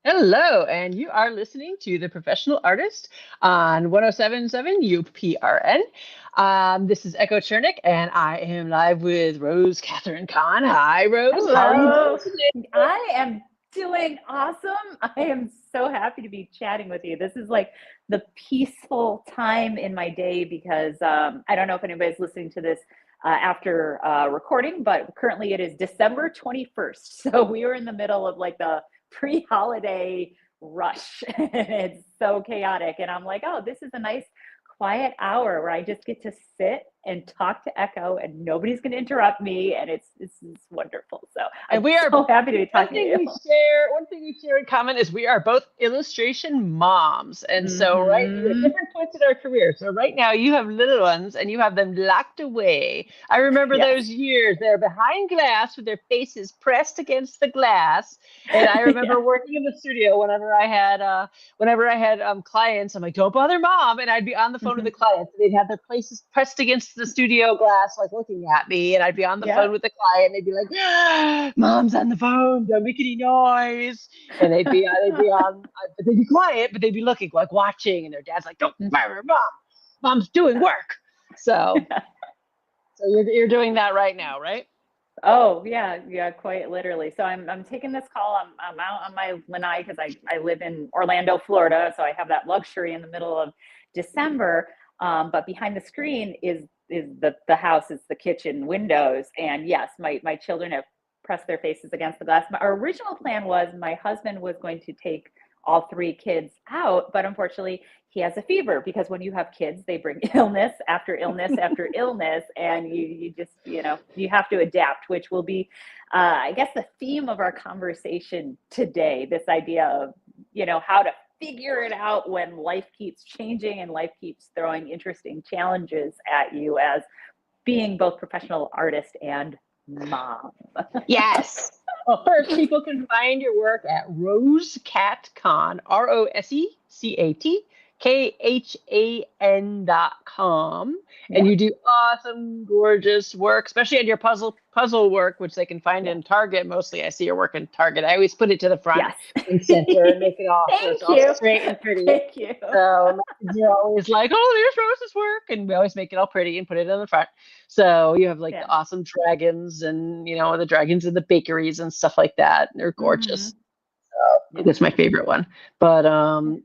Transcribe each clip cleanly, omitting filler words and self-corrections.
Hello, and you are listening to The Professional Artist on 1077 UPRN. This is Echo Chernick, and I am live with Rose Catherine Kahn. Hi, Rose. How are you doing Hello. today? I am doing awesome. I am so happy to be chatting with you. This is like the peaceful time in my day because I don't know if anybody's listening to this after recording, but currently it is December 21st. So we are in the middle of like the pre-holiday rush. It's so chaotic. And I'm like, oh, this is a nice quiet hour where I just get to sit and talk to Echo and nobody's going to interrupt me. And it's wonderful. So And I'm we are so happy to be one talking to thing you. we share. One thing we share in common is we are both illustration moms, and so at Mm-hmm. different points in our career. So right now you have little ones, and you have them locked away. I remember Yes. those years. They're behind glass with their faces pressed against the glass, and I remember Yeah. working in the studio whenever I had clients. I'm like, don't bother mom, and I'd be on the phone with Mm-hmm. the clients. And they'd have their faces pressed against the studio glass, like looking at me, and I'd be on the Yeah. phone with the client. And they'd be like, "Mom's on the phone. Don't make any noise." And they'd be quiet, but they'd be looking like watching. And their dad's like, "Don't fire mom. Mom's doing work." So, so you're doing that right now, right? Oh yeah, yeah, quite literally. So I'm taking this call. I'm out on my lanai because I live in Orlando, Florida, so I have that luxury in the middle of December. But behind the screen is the house, is the kitchen windows, and yes, my children have pressed their faces against the glass. Our original plan was my husband was going to take all three kids out, but unfortunately he has a fever because when you have kids, they bring illness after illness after illness, and you just you have to adapt, which will be, I guess, the theme of our conversation today. This idea of how to figure it out when life keeps changing and life keeps throwing interesting challenges at you as being both professional artist and mom. Yes. Well, first, people can find your work at RoseCatCon, RoseCatKhan.com. And Yeah. you do awesome, gorgeous work, especially on your puzzle work, which they can find Yeah. in Target mostly. I see your work in Target. I always put it to the front Yes. and center and make it all so it's Thank all you. straight and pretty. Thank you. So my kids are always like, "Oh, there's Rose's work," and we always make it all pretty and put it in the front. So you have like the Yeah. awesome dragons and the dragons in the bakeries and stuff like that. And they're Mm-hmm. gorgeous. So Yeah. that's my favorite one. But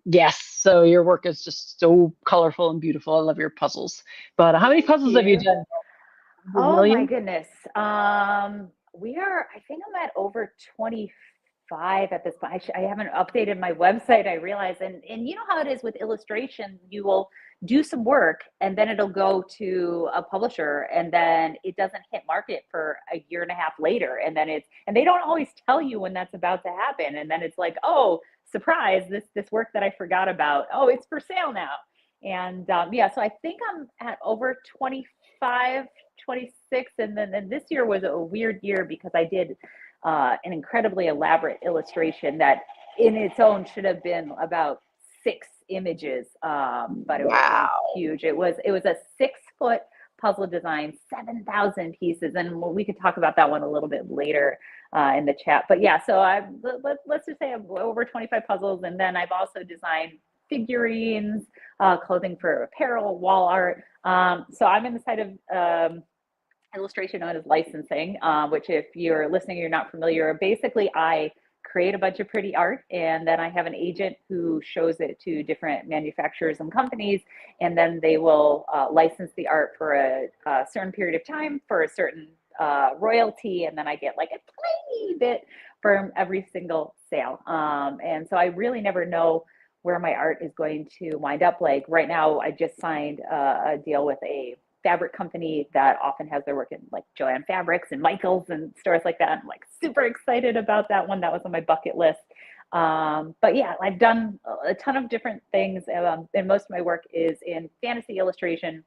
yes, so your work is just so colorful and beautiful. I love your puzzles. But how many Thank puzzles have you you. done? A Oh my million? goodness. I think I'm at over 25 at this point. I haven't updated my website, I realize. And you know how it is with illustration, you will do some work and then it'll go to a publisher and then it doesn't hit market for a year and a half later. And they don't always tell you when that's about to happen. And then it's like, oh, surprise, this work that I forgot about. Oh, it's for sale now. And yeah, so I think I'm at over 25, 26, and this year was a weird year because I did an incredibly elaborate illustration that in its own should have been about 6 images, but it was Wow. huge. It was a 6 foot puzzle design, 7,000 pieces, and we could talk about that one a little bit later in the chat. But yeah, so let's just say I've over 25 puzzles, and then I've also designed figurines, clothing for apparel, wall art. So I'm in the side of illustration known as licensing, which if you're listening, you're not familiar. Basically, I create a bunch of pretty art and then I have an agent who shows it to different manufacturers and companies, and then they will license the art for a certain period of time for a certain royalty, and then I get like a tiny bit from every single sale. And so I really never know where my art is going to wind up. Like right now, I just signed a deal with a fabric company that often has their work in like Joanne Fabrics and Michaels and stores like that. I'm like super excited about that one. That was on my bucket list. But yeah, I've done a ton of different things, and most of my work is in fantasy illustration.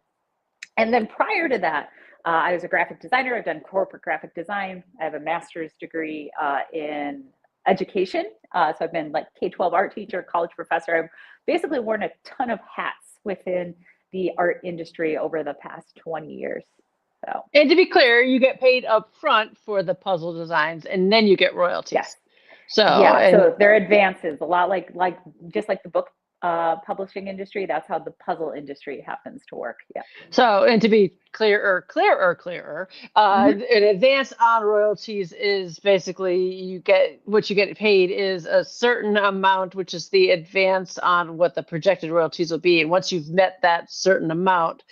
And then prior to that, I was a graphic designer. I've done corporate graphic design. I have a master's degree in education. So I've been like K-12 art teacher, college professor. I've basically worn a ton of hats within the art industry over the past 20 years. So, And to be clear, you get paid up front for the puzzle designs and then you get yes. royalties. So, Yeah, and so they're advances a lot like just like the book publishing industry. That's how the puzzle industry happens to work. Yeah. so, and to be clearer, Hmm. an advance on royalties is basically what you get paid is a certain amount, which is the advance on what the projected royalties will be. And once you've met that certain amount,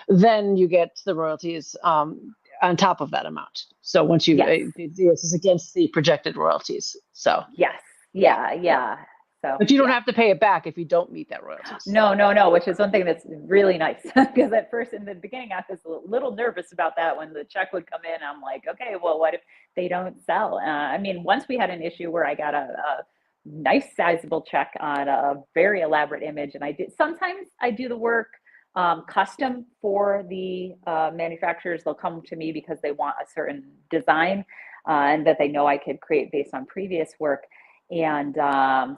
then you get the royalties on top of that amount. So once you, Yes. this is against the projected royalties. So Yes. yeah, Yeah. yeah. Yeah. So But you don't yeah. have to pay it back if you don't meet that royalties. No, no, no, which is one thing that's really nice because at first in the beginning I was a little nervous about that when the check would come in. I'm like, okay, well, what if they don't sell? I mean, once we had an issue where I got a nice sizable check on a very elaborate image, and sometimes I do the work custom for the manufacturers. They'll come to me because they want a certain design and that they know I could create based on previous work. And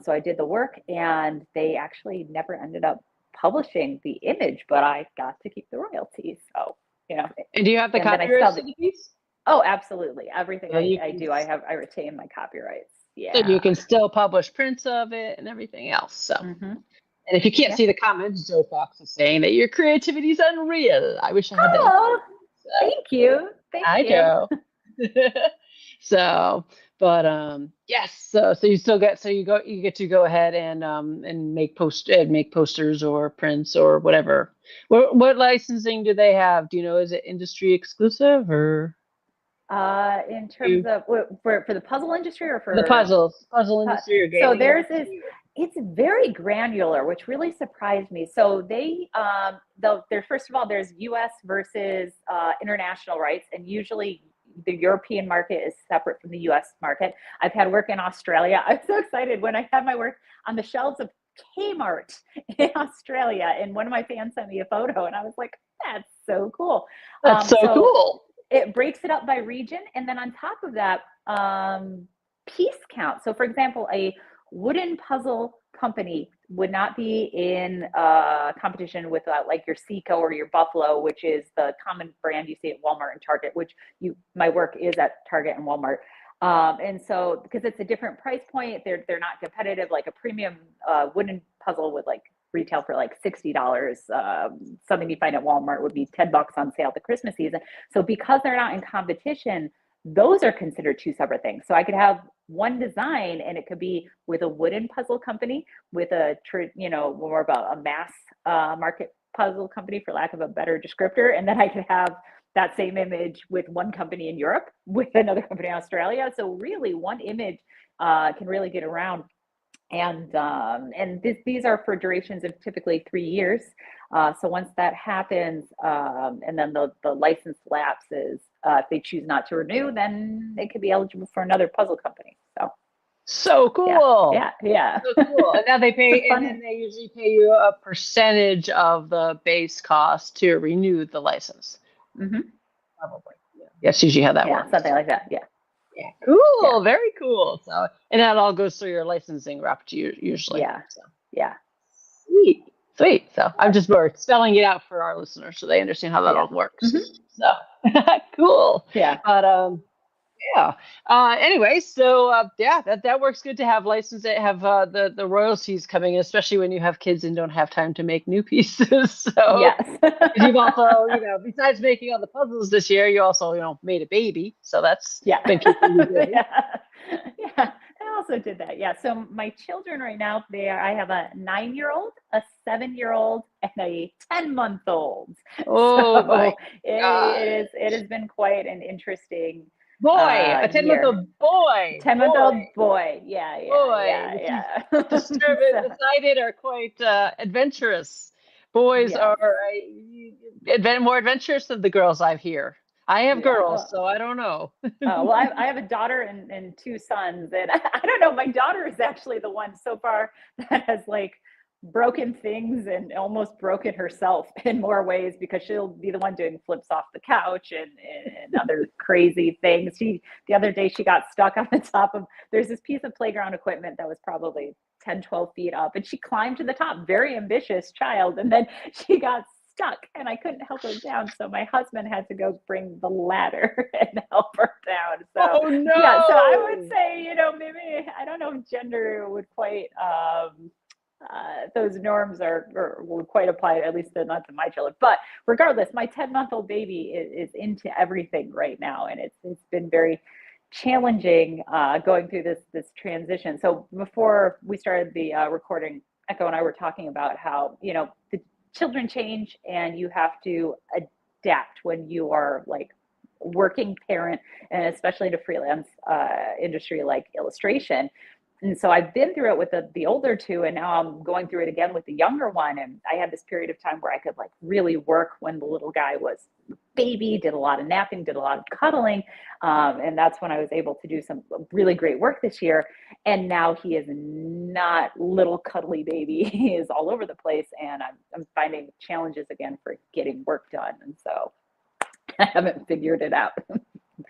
so I did the work, and they actually never ended up publishing the image, but I got to keep the royalties. So, you know, And do you have the and then I copyrights sell to the, the piece? oh, absolutely. Everything So you I can, do, I retain my copyrights. so you Yeah. can still publish prints of it and everything else. So, Mm-hmm. and if you can't Yeah. see the comments, Joe Fox is saying that your creativity is unreal. I wish I had that. Oh, So, thank you. Thank I you. Joe. So, but yes. So you still get you get to go ahead and make posters or prints or whatever. What licensing do they have? Do you know? Is it industry exclusive or In terms you, of for the puzzle industry or the for puzzle industry or so gaming theirs is industry? it's very granular, which really surprised me. So there's first of all there's U.S. versus international rights, and usually the European market is separate from the U.S. market. I've had work in Australia. I'm so excited when I had my work on the shelves of Kmart in Australia, and one of my fans sent me a photo, and I was like, "That's so cool." That's so So cool. it breaks it up by region, and then on top of that, piece count. So, for example, a wooden puzzle company would not be in competition with like your Seiko or your Buffalo, which is the common brand you see at Walmart and Target, which my work is at Target and Walmart. And so because it's a different price point, they're not competitive. Like a premium wooden puzzle would like retail for like $60. Something you find at Walmart would be $10 on sale at the Christmas season. So because they're not in competition, those are considered two separate things. So I could have one design and it could be with a wooden puzzle company with more about a mass market puzzle company, for lack of a better descriptor. And then I could have that same image with one company in Europe with another company in Australia. So really one image can really get around. And these are for durations of typically 3 years. So once that happens, and then the license lapses, if they choose not to renew, then they could be eligible for another puzzle company. So So yeah, cool. yeah, yeah. So cool. And now they It's pay, and then fun. they usually pay you a percentage of the base cost to renew the license. Hmm. Probably. Yeah. That's usually how that Yeah, works. something like that. Yeah, Yeah. yeah, Cool. Very cool. So, and that all goes through your licensing rep usually. yeah, So yeah, sweet. Sweet. So I'm just more spelling it out for our listeners so they understand how that yeah. all works. Hmm. So cool. Yeah. But yeah. Anyway, so yeah, that works good to have license have the royalties coming in, especially when you have kids and don't have time to make new pieces. So Yes. because you've also, besides making all the puzzles this year, you also, made a baby. So that's Yeah. been keeping you busy. Yeah. Yeah. I also did that. Yeah. So my children right now, I have a 9-year-old, a 7-year-old, and a 10-month-old. Oh my So God. it has been quite an interesting Boy, a 10-month-old year. boy. 10-month-old boy. Yeah, yeah, Boy, yeah, which is yeah. disturbed, So decided are quite adventurous. Boys yes. are more adventurous than the girls I hear. I have Yeah. girls, so I don't know. Well, I have a daughter and two sons, and I don't know. My daughter is actually the one so far that has like broken things and almost broken herself in more ways because she'll be the one doing flips off the couch and other crazy things. The other day she got stuck on the top of there's this piece of playground equipment that was probably 10, 12 feet up, and she climbed to the top. Very ambitious child, and then she got stuck and I couldn't help her down. So my husband had to go bring the ladder and help her down. So Oh no. yeah, so I would say, maybe, I don't know if gender would quite, those norms would quite apply, at least not to my children. But regardless, my 10-month-old baby is into everything right now. And it's been very challenging going through this transition. So before we started the recording, Echo and I were talking about how, the children change and you have to adapt when you are like working parent, and especially to freelance industry like illustration. And so I've been through it with the older two, and now I'm going through it again with the younger one. And I had this period of time where I could like really work when the little guy was baby, did a lot of napping, did a lot of cuddling. And that's when I was able to do some really great work this year. And now he is not little cuddly baby. He is all over the place. And I'm finding challenges again for getting work done. And so I haven't figured it out.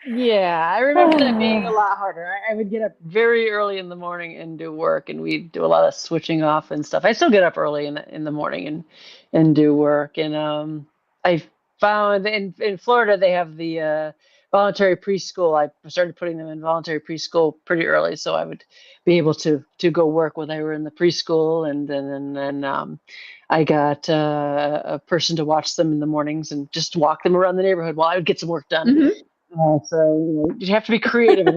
Yeah, I remember that being a lot harder. I would get up very early in the morning and do work, and we'd do a lot of switching off and stuff. I still get up early in the morning and do work. And I found in Florida they have the voluntary preschool. I started putting them in voluntary preschool pretty early, so I would be able to go work when they were in the preschool, and then I got a person to watch them in the mornings and just walk them around the neighborhood while I would get some work done. Mm-hmm. So you have to be creative.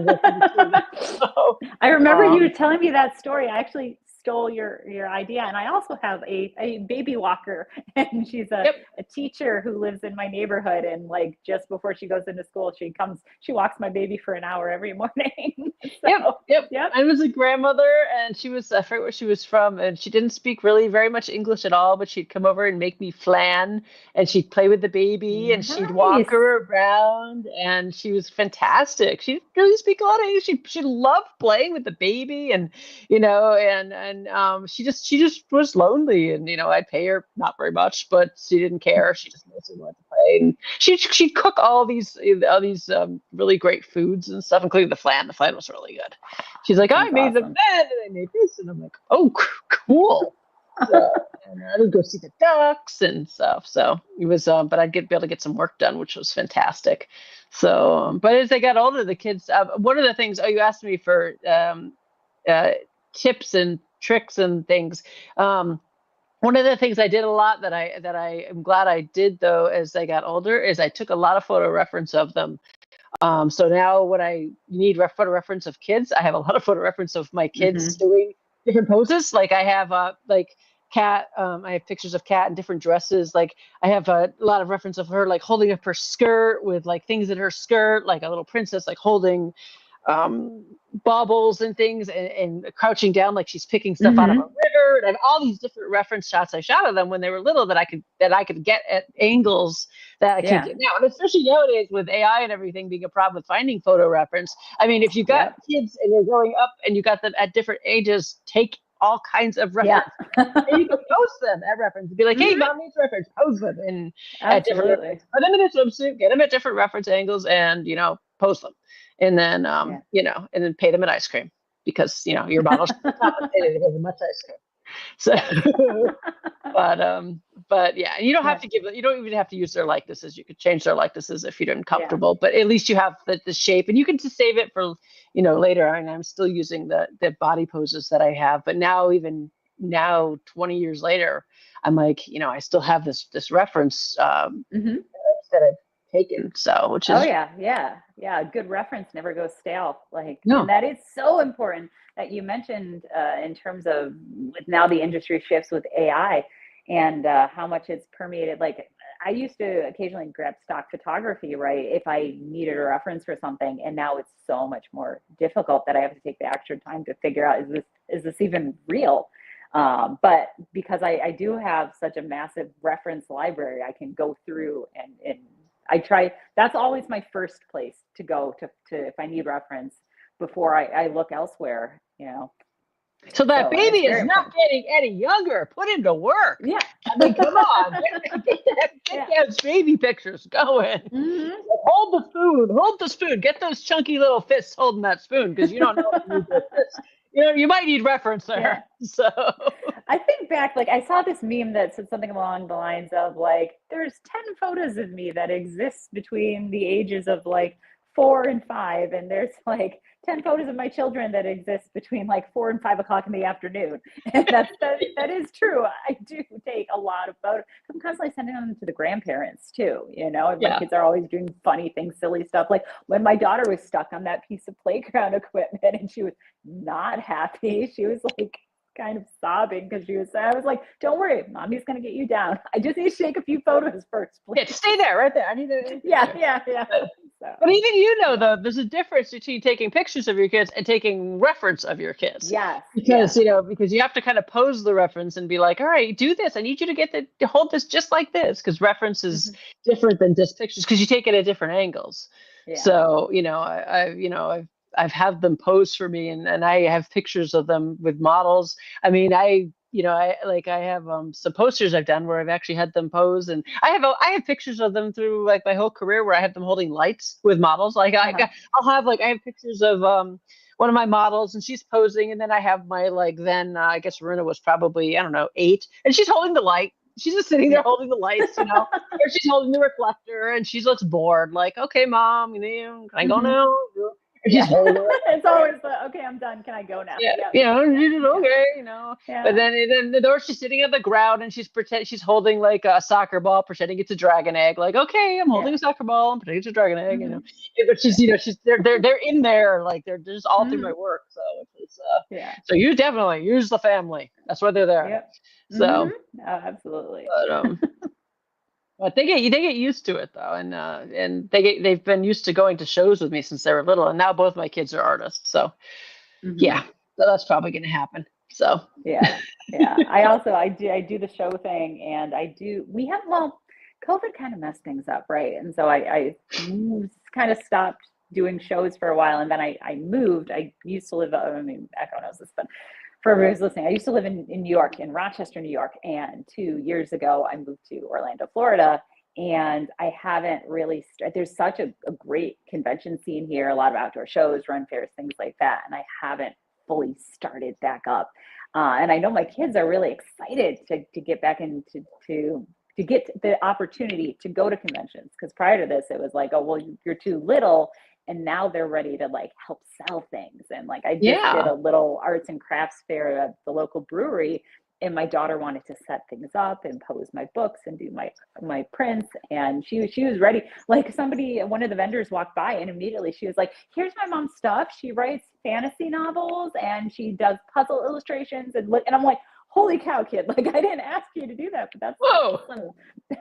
So, I remember you telling me that story. I actually stole your idea, and I also have a baby walker, and she's a teacher who lives in my neighborhood. And like just before she goes into school, she walks my baby for an hour every morning. So, yep. I was a grandmother, and I forget where she was from, and she didn't speak really very much English at all, but she'd come over and make me flan, and she'd play with the baby, and she'd walk her around, and she was fantastic. She didn't really speak a lot of English. She loved playing with the baby, and she just was lonely, and I'd pay her not very much, but she didn't care. She just mostly wanted to play, and she'd cook all these really great foods and stuff, including the flan. The flan was really good. She's like, I made them then, and I made this, and I'm like, oh, cool. So, and I would go see the ducks and stuff. So it was, but I'd be able to get some work done, which was fantastic. So, but as they got older, the kids. One of the things. Oh, you asked me for tips and tricks and things. One of the things I did a lot that I am glad I did though as they got older is I took a lot of photo reference of them. So now when I need photo reference of kids, I have a lot of photo reference of my kids doing different poses. Like I have Kat, I have pictures of Kat in different dresses. Like I have a lot of reference of her like holding up her skirt with like things in her skirt, like a little princess, like holding baubles and things and crouching down like she's picking stuff out of a river. And I have all these different reference shots I shot of them when they were little that I could get at angles that I can't get now. And especially nowadays with AI and everything being a problem with finding photo reference. I mean, if you've got kids and you're growing up and you got them at different ages, take all kinds of reference. And you can post them at reference and be like, hey, mom needs reference, post them at different reference. Put them in a swimsuit, get them at different reference angles and, post them. And then, and then pay them an ice cream because, your bottle's complicated. It has much ice cream. So, but yeah, you don't have to you don't even have to use their likenesses. You could change their likenesses if you're uncomfortable, but at least you have the shape and you can just save it for, later. I mean, I'm still using the body poses that I have, but even now, 20 years later, I'm like, I still have this reference, that I've taken. So, which is, a good reference never goes stale. And that is so important that you mentioned in terms of with now the industry shifts with AI and how much it's permeated. Like I used to occasionally grab stock photography, right? If I needed a reference for something, and now it's so much more difficult that I have to take the extra time to figure out, is this even real? But because I do have such a massive reference library, I can go through and I try. That's always my first place to go to if I need reference before I look elsewhere, So that baby is not getting any younger. Put him to work. Yeah. I mean, come on. Get those baby pictures going. Hold the spoon. Get those chunky little fists holding that spoon because you don't know if you need those fists. You might need reference there. So I think back, like I saw this meme that said something along the lines of like, there's 10 photos of me that exist between the ages of like 4 and 5, and there's like 10 photos of my children that exist between like 4 and 5 o'clock in the afternoon. And that is true. I do take a lot of photos. I'm constantly sending them to the grandparents too, you know, and my Yeah. kids are always doing funny things, silly stuff. Like when my daughter was stuck on that piece of playground equipment and she was not happy, she was like, kind of sobbing because I was like, don't worry, mommy's gonna get you down. I just need to take a few photos first, please. Yeah, stay there, right there. I need to. Yeah. But even though, there's a difference between taking pictures of your kids and taking reference of your kids. Yes. Because because you have to kind of pose the reference and be like, all right, do this. I need you to hold this just like this, because reference is different than just pictures, because you take it at different angles. Yeah. So I've had them pose for me, and I have pictures of them with models. I mean, I have some posters I've done where I've actually had them pose, and I have pictures of them through like my whole career where I have them holding lights with models. Like I have pictures of one of my models, and she's posing, and then I have my I guess Runa was probably, I don't know, 8, and she's holding the light. She's just sitting there holding the lights, or she's holding the reflector, and she looks bored. Like, okay, mom, can I go now? Yeah. It's always okay, I'm done. Can I go now? Yeah. Okay, Yeah. But then she's sitting on the ground and she's holding like a soccer ball, pretending it's a dragon egg. Like, okay, I'm holding a soccer ball and pretending it's a dragon egg. But she's they're in there, like they're just all through my work. So it's So you definitely use the family. That's why they're there. Yep. So oh, absolutely. But they get used to it though, and they've been used to going to shows with me since they were little, and now both my kids are artists. So so that's probably going to happen. So yeah. I do the show thing, and COVID kind of messed things up, right? And so I kind of stopped doing shows for a while, and then I moved. I used to live, Echo knows this, but for everybody who's listening, I used to live in New York, in Rochester, New York, and 2 years ago I moved to Orlando, Florida, and I haven't really there's such a great convention scene here, a lot of outdoor shows, run fairs, things like that, and I haven't fully started back up. And I know my kids are really excited to get back into to get the opportunity to go to conventions, because prior to this it was like, oh well, you're too little, and now they're ready to like help sell things. And like I just did a little arts and crafts fair at the local brewery, and my daughter wanted to set things up and pose my books and do my prints, and she was ready. Like one of the vendors walked by, and immediately she was like, here's my mom's stuff. She writes fantasy novels and she does puzzle illustrations, and I'm like, holy cow, kid, like I didn't ask you to do that, but that's awesome.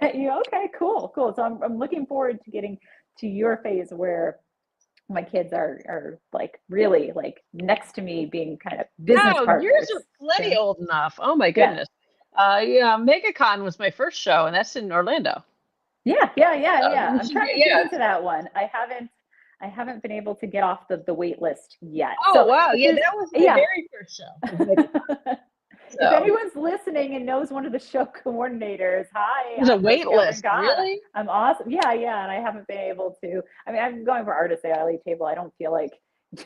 Okay, cool. So I'm looking forward to getting to your phase where my kids are like really like next to me, being kind of business partners. Yours are plenty old enough. Oh my goodness. MegaCon was my first show, and that's in Orlando. Yeah. I'm trying to get into that one. I haven't been able to get off the wait list yet. Oh, wow. Yeah, that was my very first show. If anyone's listening and knows one of the show coordinators, hi. There's a wait list, really? I'm awesome. Yeah, and I haven't been able to. I mean, I'm going for Artist Alley table. I don't feel like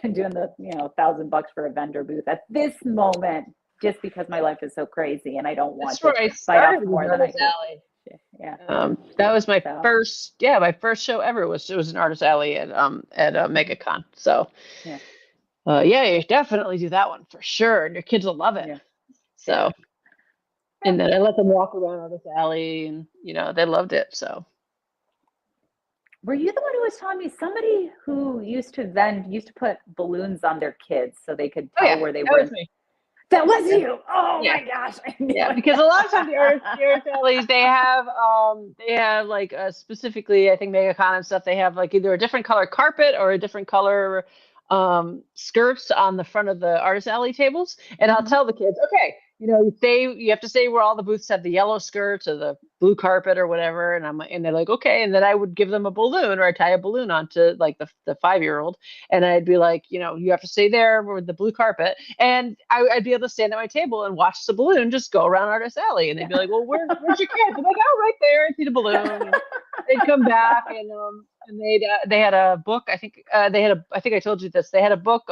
doing the $1,000 for a vendor booth at this moment, just because my life is so crazy and I don't want to bite off more than I can. Yeah. That was my first show ever. It was an Artist Alley at MegaCon. So you definitely do that one for sure, and your kids will love it. So, and then I let them walk around Artist Alley, and they loved it. So, were you the one who was telling me somebody who used to put balloons on their kids so they could tell where they were? Was me. That was you. Oh my gosh! Because a lot of times the Artist Alleys, they have like specifically, I think MegaCon and stuff, they have like either a different color carpet or a different color skirts on the front of the Artist Alley tables, and I'll tell the kids, okay, you have to say where all the booths have the yellow skirts or the blue carpet or whatever, and they're like, okay, and then I would give them a balloon, or I tie a balloon onto like the 5-year-old, and I'd be like, you have to stay there with the blue carpet, and I'd be able to stand at my table and watch the balloon just go around Artist Alley, and they'd be like, well, where's your kids? I'm like, oh, right there, I see the balloon. And they'd come back, and they had a book. I think I told you this. They had a book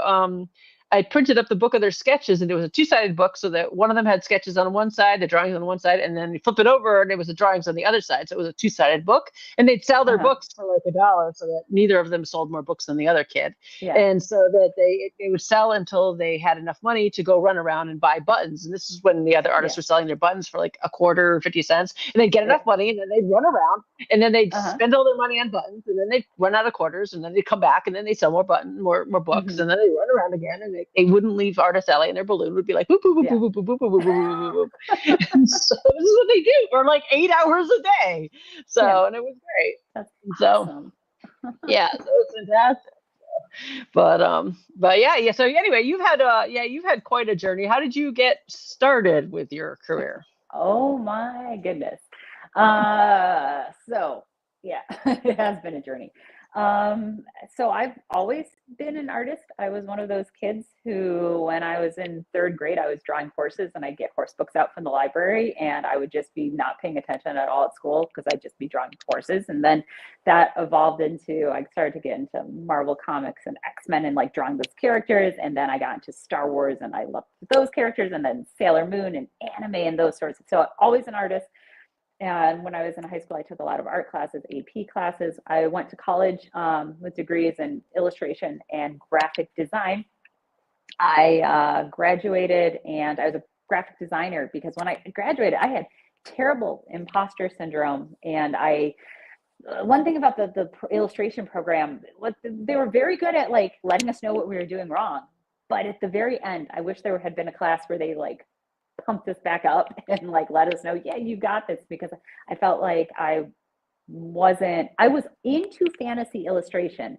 I printed up the book of their sketches, and it was a two-sided book, so that one of them had sketches on one side, the drawings on one side, and then you flip it over, and it was the drawings on the other side. So it was a two-sided book, and they'd sell their Uh-huh. books for like $1, so that neither of them sold more books than the other kid, Yeah. and so that they would sell until they had enough money to go run around and buy buttons. And this is when the other artists Yeah. were selling their buttons for like a quarter or 50 cents, and they'd get Yeah. enough money, and then they'd run around, and then they'd Uh-huh. spend all their money on buttons, and then they'd run out of quarters, and then they'd come back, and then they'd sell more buttons, more books, Hmm. and then they'd run around again, and they wouldn't leave Artist Alley, and their balloon would be like boop boop boop Yeah. boop boop boop boop boop boop boop boop boop. And so this is what they do for like 8 hours a day. Yeah. So, and it was great. That's So awesome. yeah, so it's fantastic. But yeah. So anyway, you've had quite a journey. How did you get started with your career? Oh my goodness. So yeah, it has been a journey. Um, so I've always been an artist. I was one of those kids who, when I was in third grade, I was drawing horses and I'd get horse books out from the library and I would just be not paying attention at all at school because I'd just be drawing horses. And then that evolved into, I started to get into Marvel comics and X-Men and like drawing those characters. And then I got into Star Wars and I loved those characters, and then Sailor Moon and anime and those sorts. So always an artist. And when I was in high school, I took a lot of art classes, AP classes. I went to college with degrees in illustration and graphic design. I graduated and I was a graphic designer because when I graduated, I had terrible imposter syndrome. And one thing about the illustration program, what they were very good at like letting us know what we were doing wrong. But at the very end, I wish there had been a class where they like pumped us back up and like let us know, yeah, you got this, because I felt like I was into fantasy illustration,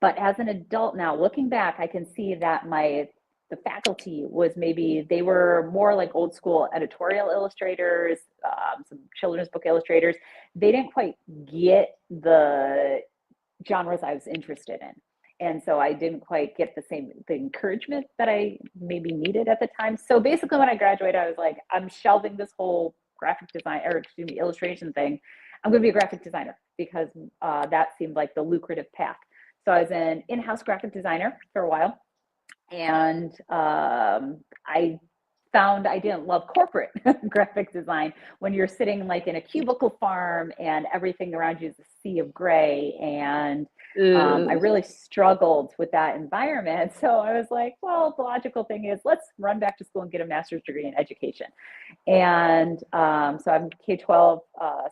but as an adult now, looking back, I can see that the faculty was, maybe they were more like old school editorial illustrators, some children's book illustrators. They didn't quite get the genres I was interested in. And so I didn't quite get the encouragement that I maybe needed at the time. So basically when I graduated, I was like, I'm shelving this whole graphic design, or excuse me, illustration thing. I'm going to be a graphic designer because that seemed like the lucrative path. So I was an in-house graphic designer for a while. And I found I didn't love corporate graphic design when you're sitting like in a cubicle farm and everything around you is a sea of gray. And I really struggled with that environment. So I was like, well, the logical thing is let's run back to school and get a master's degree in education. And so I'm K-12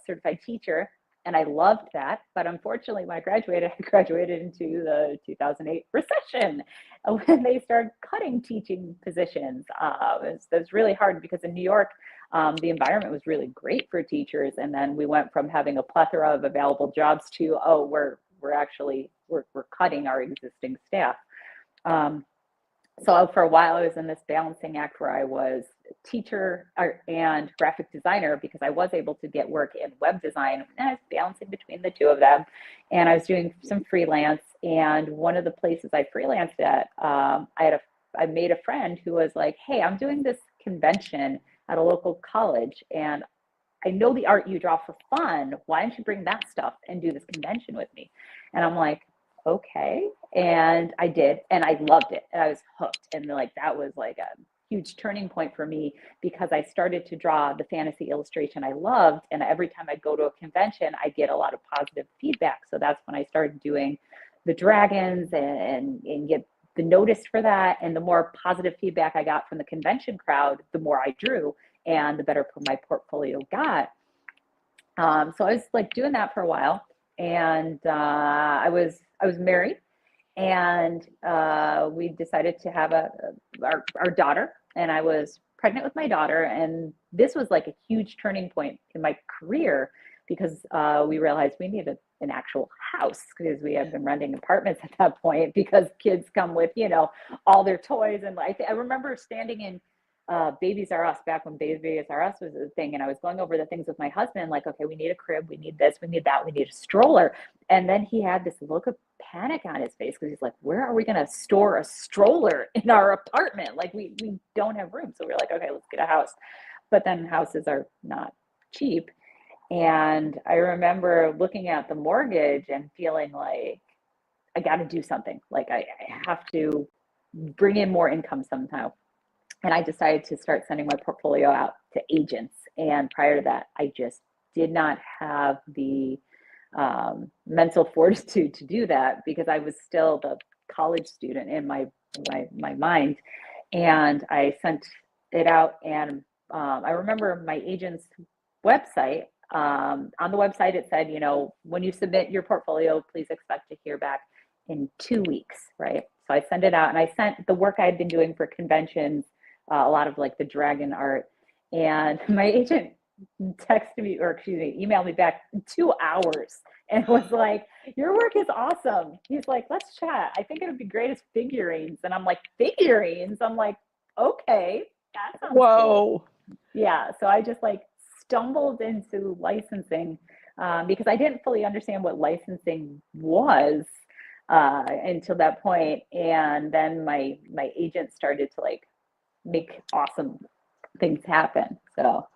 certified teacher. And I loved that. But unfortunately, when I graduated into the 2008 recession when they started cutting teaching positions. It was really hard because in New York, the environment was really great for teachers. And then we went from having a plethora of available jobs to, oh, we're cutting our existing staff. So for a while, I was in this balancing act where I was teacher and graphic designer because I was able to get work in web design, and I was balancing between the two of them. And I was doing some freelance. And one of the places I freelanced at, I made a friend who was like, "Hey, I'm doing this convention at a local college, and I know the art you draw for fun. Why don't you bring that stuff and do this convention with me?" And I'm like, okay. And I did, and I loved it. And I was hooked. And like, that was like a huge turning point for me because I started to draw the fantasy illustration I loved. And every time I go to a convention, I get a lot of positive feedback. So that's when I started doing the dragons and get the notice for that. And the more positive feedback I got from the convention crowd, the more I drew and the better my portfolio got. So I was like doing that for a while, and I was married, and we decided to have our daughter, and I was pregnant with my daughter, and this was like a huge turning point in my career because we realized we needed an actual house because we had been renting apartments at that point because kids come with all their toys. And I remember standing in Babies R Us back when Babies R Us was a thing. And I was going over the things with my husband, like, okay, we need a crib, we need this, we need that, we need a stroller. And then he had this look of panic on his face because he's like, where are we going to store a stroller in our apartment? Like we don't have room. So we're like, okay, let's get a house. But then houses are not cheap. And I remember looking at the mortgage and feeling like I got to do something. Like I have to bring in more income somehow. And I decided to start sending my portfolio out to agents. And prior to that, I just did not have the mental fortitude to do that because I was still the college student in my mind. And I sent it out, and I remember my agent's website. On the website, it said, you know, when you submit your portfolio, please expect to hear back in 2 weeks, right? So I sent it out, and I sent the work I had been doing for conventions, a lot of like the dragon art, and my agent texted me, or excuse me, emailed me back in 2 hours and was like, your work is awesome. He's like, let's chat. I think it would be great as figurines. And I'm like, figurines? I'm like, okay, that sounds cool. Yeah, so I just like stumbled into licensing because I didn't fully understand what licensing was until that point. And then my agent started to like make awesome things happen. So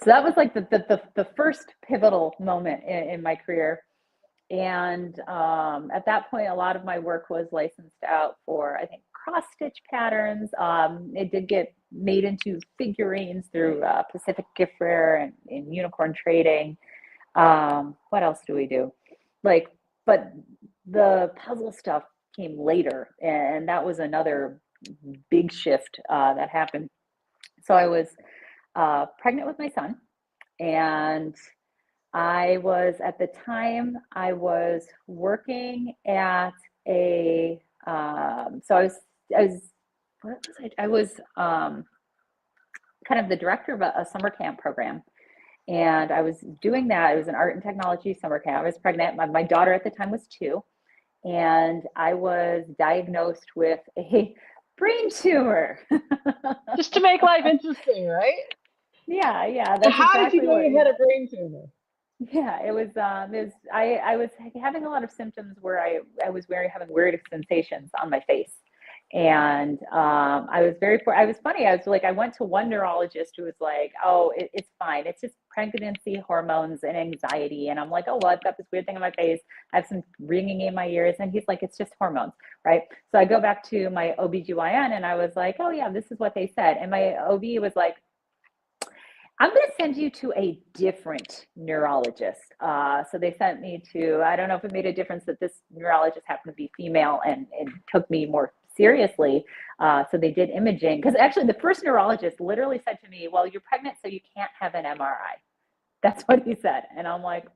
that was like the first pivotal moment in my career. And at that point, a lot of my work was licensed out for, I think, cross stitch patterns. It did get made into figurines through Pacific Giftware and Unicorn Trading. What else do we do? Like, but the puzzle stuff came later, and that was another big shift that happened. So I was pregnant with my son, and I was, at the time, I was working at a, so I was, what was I was kind of the director of a summer camp program. And I was doing that. It was an art and technology summer camp. I was pregnant. My daughter at the time was 2. And I was diagnosed with a brain tumor. Just to make life interesting, right? Yeah. That's how exactly did you know you had a brain tumor? Yeah, it was I was having a lot of symptoms where I was having weird sensations on my face. And I was funny. I was like, I went to one neurologist who was like, oh, it's fine. It's just pregnancy hormones and anxiety. And I'm like, oh, well, I've got this weird thing on my face. I have some ringing in my ears. And he's like, it's just hormones, right? So I go back to my OBGYN and I was like, oh yeah, this is what they said. And my OB was like, I'm going to send you to a different neurologist. So they sent me to, I don't know if it made a difference that this neurologist happened to be female and took me more seriously. So they did imaging, because actually the first neurologist literally said to me, well, you're pregnant, so you can't have an MRI. That's what he said. And I'm like,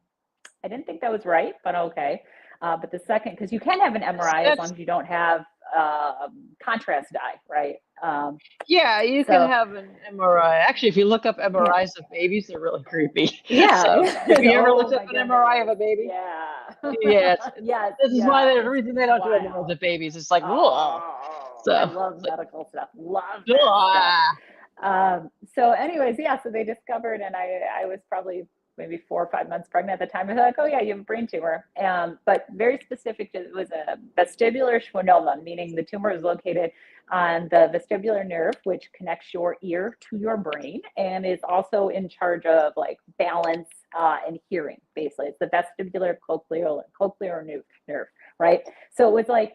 I didn't think that was right, but okay. But the second, because you can have an MRI as long as you don't have contrast dye, right? Yeah, you can have an MRI. Actually, if you look up MRIs of babies, they're really creepy. Yeah. So, if you ever looked up an MRI of a baby? Yeah. Yes. Yes. This is why the reason they don't do MRIs of babies. It's like, whoa. So I love medical stuff. Love that stuff. So anyways, yeah, so they discovered, and I was probably maybe 4 or 5 months pregnant at the time. I was like, oh yeah, you have a brain tumor. But very specific, it was a vestibular schwannoma, meaning the tumor is located on the vestibular nerve, which connects your ear to your brain and is also in charge of like balance and hearing, basically. It's the vestibular cochlear nerve, right? So it was like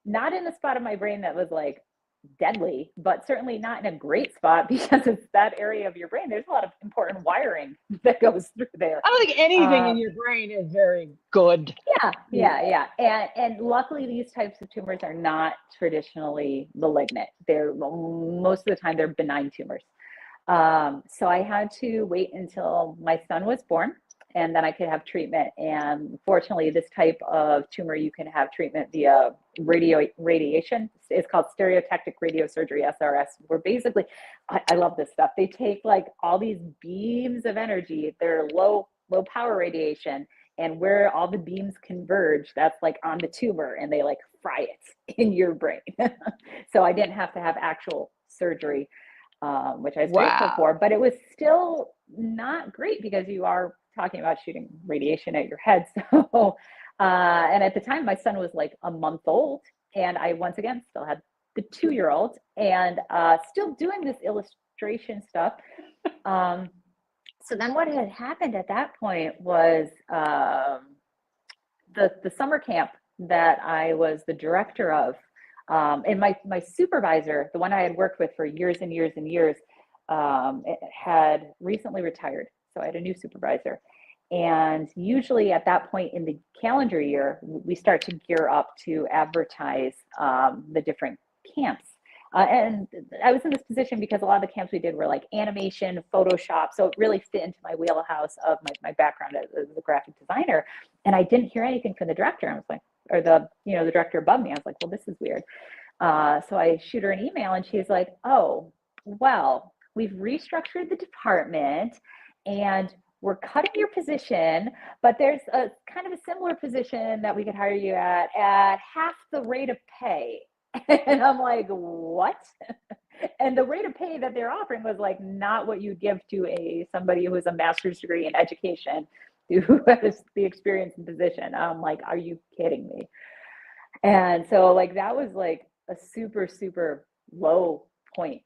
not in the spot of my brain that was like deadly, but certainly not in a great spot, because it's that area of your brain. There's a lot of important wiring that goes through there. I don't think anything in your brain is very good. Yeah. And luckily, these types of tumors are not traditionally malignant. They're most of the time they're benign tumors. So I had to wait until my son was born, and then I could have treatment. And fortunately, this type of tumor, you can have treatment via radiation. It's called stereotactic radiosurgery, SRS, where basically, I love this stuff. They take like all these beams of energy, they're low power radiation, and where all the beams converge, that's like on the tumor, and they like fry it in your brain. So I didn't have to have actual surgery, which I was grateful for, but it was still not great because you are talking about shooting radiation at your head. So, and at the time, my son was like a month old, and I once again still had the 2-year-old, and still doing this illustration stuff. So then what had happened at that point was the summer camp that I was the director of. And my supervisor, the one I had worked with for years and years and years, had recently retired. So I had a new supervisor. And usually at that point in the calendar year, we start to gear up to advertise the different camps. And I was in this position because a lot of the camps we did were like animation, Photoshop. So it really fit into my wheelhouse of my background as a graphic designer. And I didn't hear anything from the director. I was like, or the director above me. I was like, well, this is weird. So I shoot her an email and she's like, oh, well, we've restructured the department and we're cutting your position, but there's a kind of a similar position that we could hire you at half the rate of pay. And I'm like, what? And the rate of pay that they're offering was like not what you give to somebody who has a master's degree in education, who has the experience and position. I'm like, are you kidding me? And so like that was like a super, super low point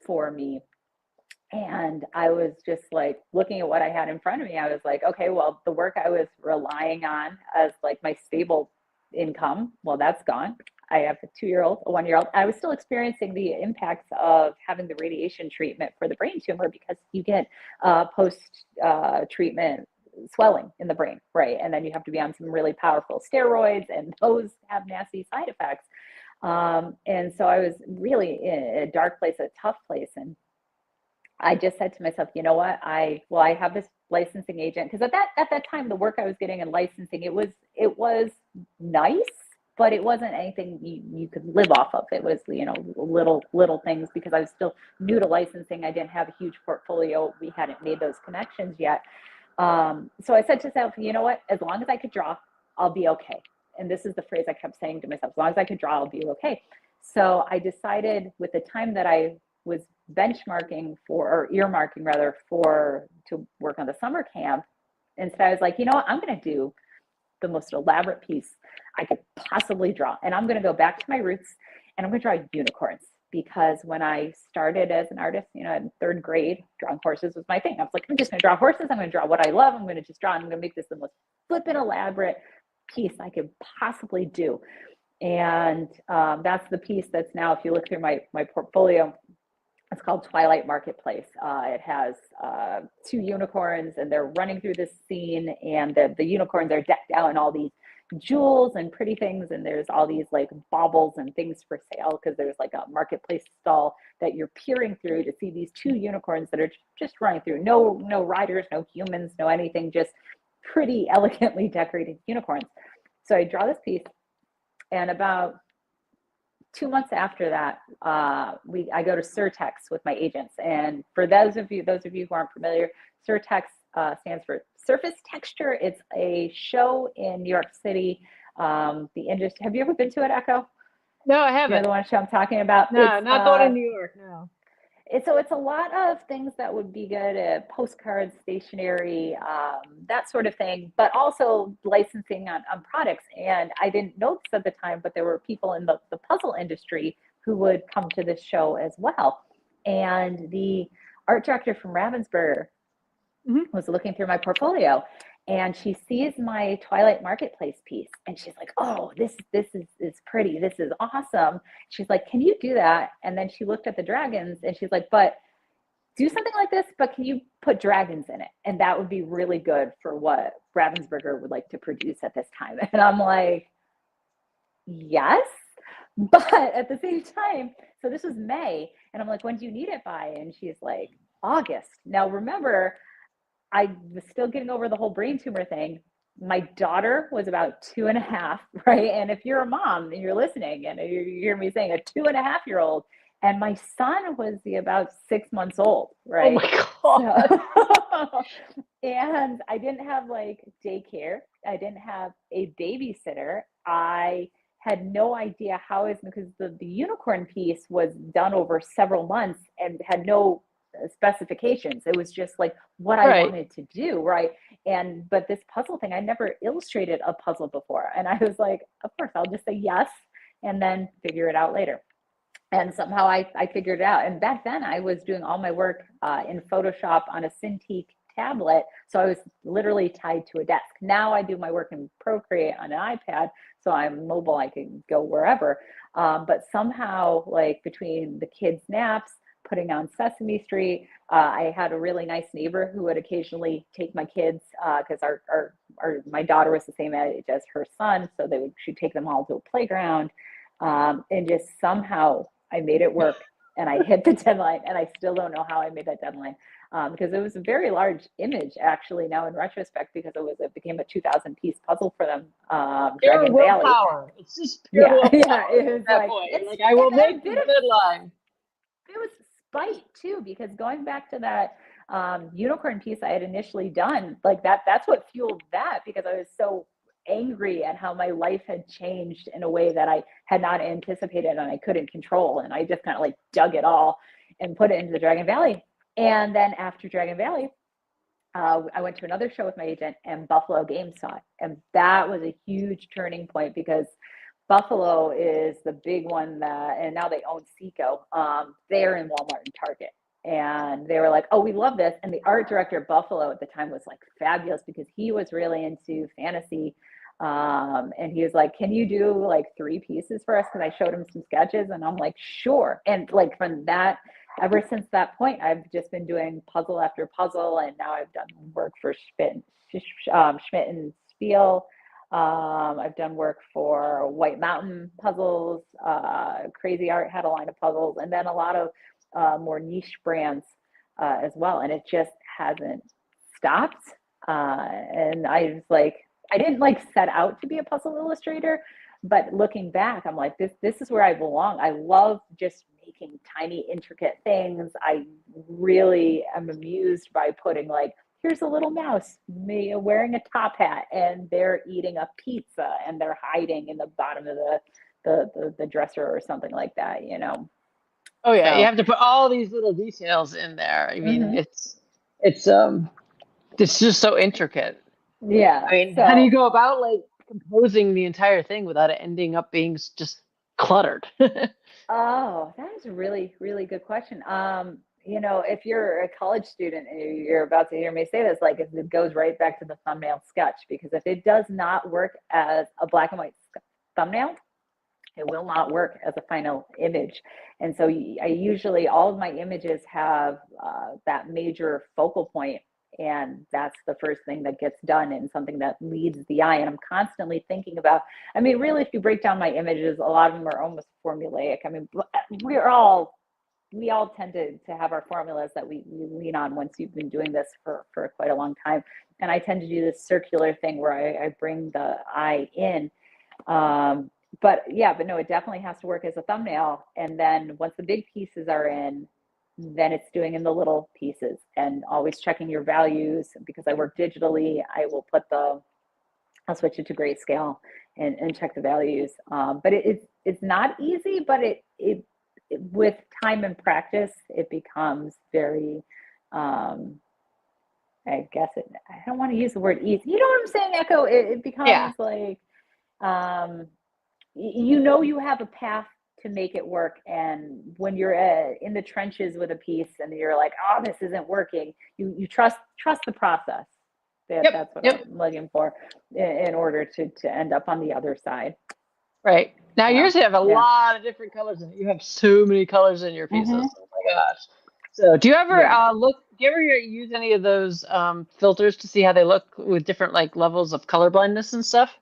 for me. And I was just like looking at what I had in front of me. I was like, okay, well, the work I was relying on as like my stable income, well, that's gone. I have a 2-year-old, a 1-year-old. I was still experiencing the impacts of having the radiation treatment for the brain tumor because you get post treatment swelling in the brain, right? And then you have to be on some really powerful steroids, and those have nasty side effects. And so I was really in a dark place, a tough place. And I just said to myself, you know what? I have this licensing agent, because at that time the work I was getting in licensing, it was nice, but it wasn't anything you could live off of. It was, little things, because I was still new to licensing. I didn't have a huge portfolio. We hadn't made those connections yet. So I said to myself, you know what? As long as I could draw, I'll be okay. And this is the phrase I kept saying to myself: as long as I could draw, I'll be okay. So I decided, with the time that I was benchmarking or earmarking rather, to work on the summer camp, instead I was like, you know what? I'm going to do the most elaborate piece I could possibly draw. And I'm going to go back to my roots, and I'm going to draw unicorns. Because when I started as an artist, in 3rd grade, drawing horses was my thing. I was like, I'm just going to draw horses. I'm going to draw what I love. I'm going to just draw. I'm going to make this the most flippant, elaborate piece I could possibly do. And that's the piece that's now, if you look through my portfolio, it's called Twilight Marketplace. It has 2 unicorns, and they're running through this scene, and the unicorns are decked out in all these jewels and pretty things, and there's all these like baubles and things for sale, because there's like a marketplace stall that you're peering through to see these 2 unicorns that are just running through. No riders, no humans, no anything, just pretty elegantly decorated unicorns. So I draw this piece, and about 2 months after that, I go to Surtex with my agents. And for those of you who aren't familiar, Surtex stands for Surface Texture. It's a show in New York City. The industry. Have you ever been to it, Echo? No, I haven't. You know the one show I'm talking about? No, not going to New York. No. So it's a lot of things that would be good at postcards, stationery, that sort of thing, but also licensing on products. And I didn't know this at the time, but there were people in the puzzle industry who would come to this show as well. And the art director from Ravensburger was looking through my portfolio, and she sees my Twilight Marketplace piece, and she's like, oh, this is pretty. This is awesome. She's like, can you do that? And then she looked at the dragons, and she's like, but do something like this, but can you put dragons in it? And that would be really good for what Ravensburger would like to produce at this time. And I'm like, yes, but at the same time, so this was May, and I'm like, when do you need it by? And she's like, August. Now remember, I was still getting over the whole brain tumor thing. My daughter was about 2.5, right? And if you're a mom and you're listening and you hear me saying a 2.5-year-old, and my son was about 6 months old, right? Oh my God. So, and I didn't have like daycare. I didn't have a babysitter. I had no idea how it was, because the unicorn piece was done over several months and had no specifications. It was just like what I wanted to do, right? But this puzzle thing, I never illustrated a puzzle before, and I was like, of course I'll just say yes and then figure it out later. And somehow I figured it out. And back then I was doing all my work in Photoshop on a Cintiq tablet. So I was literally tied to a desk. Now I do my work in Procreate on an iPad. So I'm mobile, I can go wherever. But somehow, like between the kids' naps, putting on Sesame Street, I had a really nice neighbor who would occasionally take my kids because my daughter was the same age as her son, so she'd take them all to a playground, and just somehow I made it work, and I hit the deadline, and I still don't know how I made that deadline because it was a very large image actually now in retrospect because it became a 2,000-piece puzzle for them, Pure Dragon Valley. willpower. It's just pure Yeah, willpower yeah, it at was that like point. it's Like, I will and a make the bit of deadline. it was spite too because going back to that unicorn piece I had initially done, like that's what fueled that because I was so angry at how my life had changed in a way that I had not anticipated and I couldn't control, and I just kind of like dug it all and put it into the Dragon Valley. And then after Dragon Valley, I went to another show with my agent, and Buffalo Games saw it, and that was a huge turning point because Buffalo is the big one and now they own Seco. They're in Walmart and Target. And they were like, oh, we love this. And the art director of Buffalo at the time was like fabulous because he was really into fantasy. And he was like, can you do like 3 pieces for us? Because I showed him some sketches and I'm like, sure. And like from that, ever since that point, I've just been doing puzzle after puzzle. And now I've done work for Schmidt and Spiel. I've done work for White Mountain Puzzles. Crazy Art had a line of puzzles, and then a lot of more niche brands as well. And it just hasn't stopped. And I was like, I didn't like set out to be a puzzle illustrator, but looking back, I'm like, this is where I belong. I love just making tiny, intricate things. I really am amused by putting like, here's a little mouse wearing a top hat and they're eating a pizza and they're hiding in the bottom of the dresser or something like that, you know. Oh yeah, you So have to put all these little details in there. I mean, mhm. it's just so intricate. Yeah. I mean, how do you So go about like composing the entire thing without it ending up being just cluttered? oh, that is a really, really good question. You know, if you're a college student and you're about to hear me say this, like it goes right back to the thumbnail sketch because if it does not work as a black and white thumbnail, it will not work as a final image. And so I usually, all of my images have that major focal point, and that's the first thing that gets done and something that leads the eye. And I'm constantly thinking about, I mean, really, if you break down my images, a lot of them are almost formulaic. I mean, we all tend to have our formulas that we lean on once you've been doing this for quite a long time. And I tend to do this circular thing where I bring the eye in. But yeah, but no, it definitely has to work as a thumbnail. And then once the big pieces are in, then it's doing in the little pieces and always checking your values because I work digitally. I'll switch it to grayscale and check the values. But it's not easy, but it with time and practice, it becomes very, I guess I don't want to use the word easy. You know what I'm saying, Echo? It Yeah. becomes like, um, you know you have a path to make it work, and when you're in the trenches with a piece and you're like, oh, this isn't working, you trust the process. Yep. That's what Yep. I'm looking for in order to end up on the other side. Right. Now So yours have a yeah. lot of different colors in it. You have so many colors in your pieces. Hmm. Oh my gosh. So do you ever Yeah. do you ever use any of those filters to see how they look with different like levels of color blindness and stuff?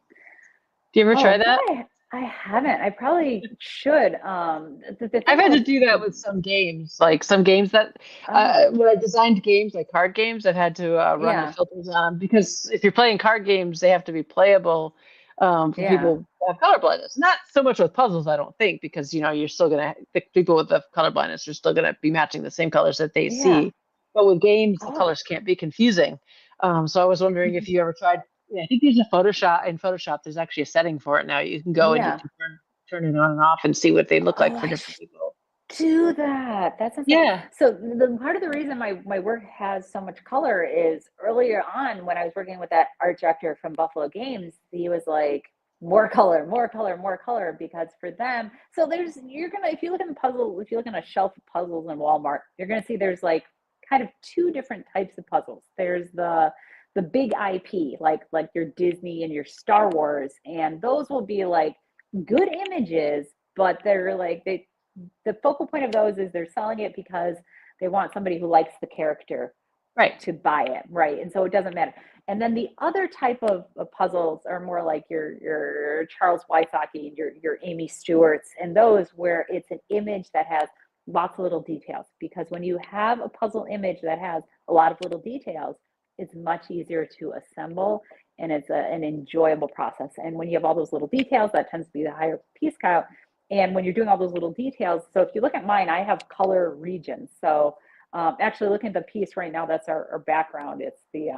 Do you ever Oh, try you know that? what? I haven't. I probably should. The I've thing had to with do that the with some games, like some games that oh when I designed games like card games, I've had to run the yeah, filters on 'em because if you're playing card games, they have to be playable for yeah. people who have color blindness. Not so much with puzzles, I don't think, because you're still gonna the people with the color blindness are still gonna be matching the same colors that they Yeah. see. But with games, the Oh. colors can't be confusing. So I was wondering if you ever tried. Yeah, I think there's a Photoshop in Photoshop. There's actually a setting for it now. You can go and you Yeah. can turn it on and off and see what they look like Oh, for different people. do that. That sounds like Yeah. so. The part of the reason my work has so much color is earlier on when I was working with that art director from Buffalo Games, he was like, more color, more color, more color, because for them, so you're gonna, if you look in a shelf of puzzles in Walmart, you're gonna see there's like kind of two different types of puzzles. There's the big IP, like your Disney and your Star Wars, and those will be like good images, but they're like the focal point of those is they're selling it because they want somebody who likes the character Right. to buy it, right? And so it doesn't matter. And then the other type of puzzles are more like your Charles Wysocki and your Amy Stewart's, and those where it's an image that has lots of little details. Because when you have a puzzle image that has a lot of little details, it's much easier to assemble, and it's an enjoyable process. And when you have all those little details, that tends to be the higher piece count. And when you're doing all those little details, so if you look at mine, I have color regions. So actually looking at the piece right now, that's our background. It's the